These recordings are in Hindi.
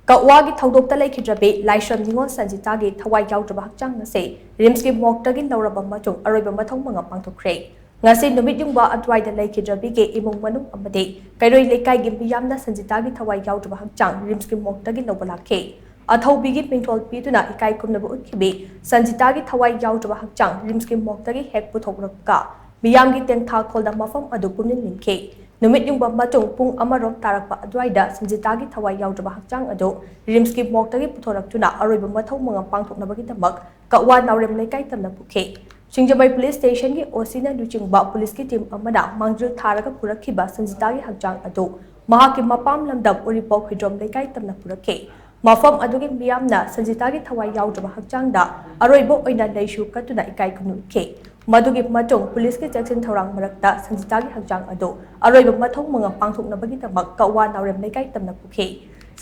KAKWA की THOUDOKTA LEIKHIDRABI LAISHRAM NINGOL Sanjita की Thawai Yaodraba Hakchang से RIMS की MORGUE की LOURABA MATUNG Aroiba Mathou Mangam Pangthokkhre ngasi numit yungba adwaida LEIKHIDRABI के imong manung amade kairoi lekai gi miyamna Sanjita की Thawai Yaodraba Hakchang RIMS की MORGUE की lobala ke अथौबी की पिंटोल पीतुना इकाई कुमनब उठखिबि संजिता की थवाई याउद्रबा हक्चांग रिम्स की मोक्ता की हेक पुथोकरका मियाम की तेंथा खोलदा मफम अदु पुमनिन निंखे नुमित युंगबा मतुंग पुंग अमरोम तारकपा अद्वाइदा संजिता की थवाई याउद्रबा हक्चांग अदु रिम्स की मोक्ता की पुथोरक्तुना अरोइबा मथौ मंगम पांगथोकनबगी दमक KAKWA नावरेम लेकाई तमना पुखे सिंजबाई पुलिस स्टेशन की ओसीना लुचिंगबा पुलिस की टीम अमना मांगद्रिल थारगा पुरखिबा संजिता की हक्चांग अदु महाकी मपाम लमदम उरिपो खिद्रोम लेकाई तमना पुरखे मफम अदुगी मियामना संजिता की थवाई याउद्रबा हक्चांगदा अरोइबो ओइना लेइशु कतुना इकाई खुनुखे मधुगी मतुंग पुलिस के चेक्सिन थौरांग मरक्ता संजिता की हक्चांग अदु अरोइबा मथौ मंगम पांगथोकनबगी दमक KAKWA नावरेम लेकाई तमना पुखे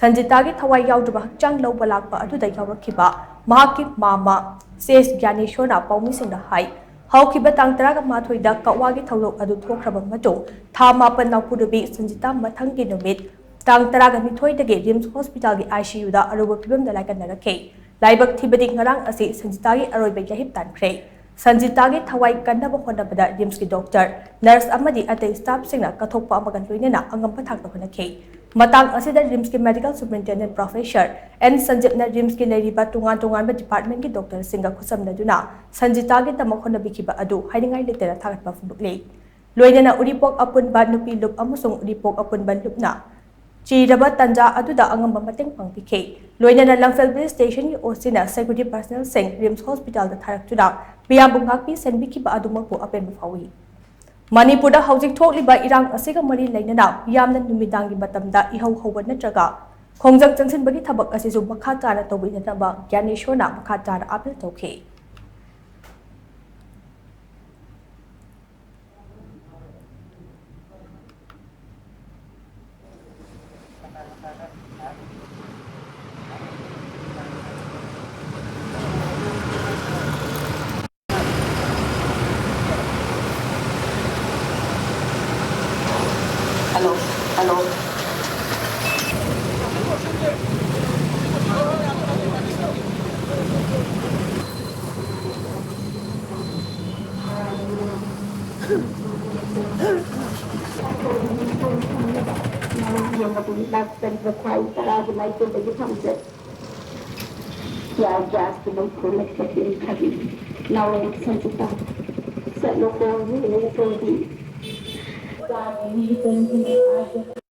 संजिता की थवाई याउद्रबा हक्चांग लौबा लाकपा अदुदा यावरखिबा महाकी मामा सेस ज्ञानेश्वरना पाउमिसिंगदा हाई हौखिबा तांग 18दा KAKWA की थौलोक अदु थोखरबा मतुंग था मापन नापुरबी संजिता मथंगी नुमित तांग 12 रिम्स हॉस्पिटल की ICU दा अरुबा फिबम दा लाइकनरखे लाइबक थिबदी ngarang asi संजिता की अरोइबा यहिब तानख्रे संजिता की थवाई कन्नब होनबदा रिम्स की डॉक्टर नर्स अमदी अतै स्टाफ सिंगना कथोकपा अमगन लोइनेना अंगम पथाक होनखे मतांग असिदा रिम्स की मेडिकल सुपरिटेंडेंट प्रोफेसर एन संजीवना रिम्स की लेरिबा तुंगान तुंगान डिपार्टमेंट की डॉक्टर सिंगा खुसमनदुना संजिता की तमक होनबिखिबा अदु हाइनिंगाई लेतेरा थागतपा फुंदुकले लोइनेना उरिपोक अपुनबा नुपी लुप अमसुंग उरिपोक अपुनबा लुपना चीरबा तंजा अदुदा अंगम मतंग पांगपिखे लोइनेना लंगफेल पुलिस स्टेशन की ओसीना security personnel Singh RIMS hospital दा थारक्तुना मियाम बुंगाकपी सेनबिखिबा अदुमकु अपेन फावी मणिपुर हौजिक थोकलिबा इरांग असिगा मरी लेनना मियामना नुमिदांगी मतमदा इहौ हौबा नत्रगा खोंजंग चंगसिनबगी थबक असिसु मखा ताना तौबिनबा ज्ञानेश्वरना मखा ताना appeal तौखे Hello, hello.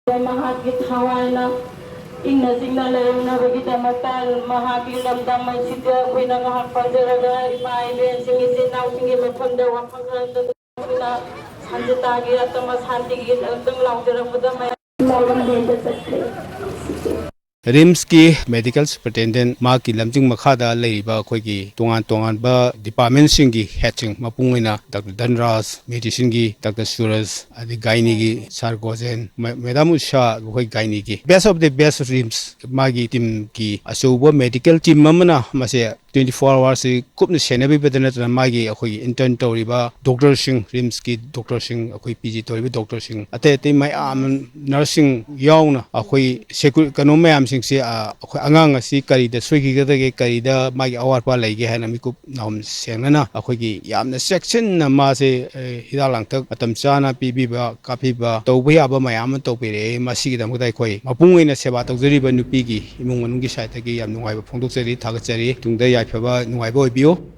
Mahaki Hawaii Inna signal Navigita Matal, Mahaki Lamdam, my city, when I have Pajaraga, my events, singing now singing upon the Wapanga, Sanjita, Thomas Hunting, and louder for the RIMS की मेडिकल सुपरिटेंडेंट माकी लमजिंग मखादा लेरिबा अखोगी तोंगान तोंगान बा डिपार्टमेंट सिंह की हेचिंग मपुंगइना डॉक्टर धनराज मेडिसिन की डॉक्टर सूरज आदि गायनी की सारगोजेन मैडम उषा अखोई गायनी की best of the best RIMS मागी टीम की अचौबा मेडिकल टीम अमना मसे 24 आवर्स से कुपन सेनेबी बदनतना मागी अखोई इंटर्न तौरिबा डॉक्टर सिंह रिम्स की डॉक्टर सिंह अखोई पीजी तौरिबा डॉक्टर सिंह अते अते मयाम नर्सिंग यावना अखोई सेक्यू कनो मयाम सिंह से अखोई अंगांग असि करिदा सोइगिगदगे करिदा मागी अवारपा लेगे हैना मिकुप नाम सेंगना अखोई यामना सेक्शन मासे हिदा लांगतक मतम चाना पीबीबा काफीबा तौबा याबा मयाम तौपेरे मसिगिदमगदा अखोई मपुंगइना सेवा तौजरिबा नुपीगी इमुंग मनुंगी साइतगी याम नुंगाइबा फोंदोकजरी थागचरी तुंगदा याइफबा नुंगाइबा ओइबियो।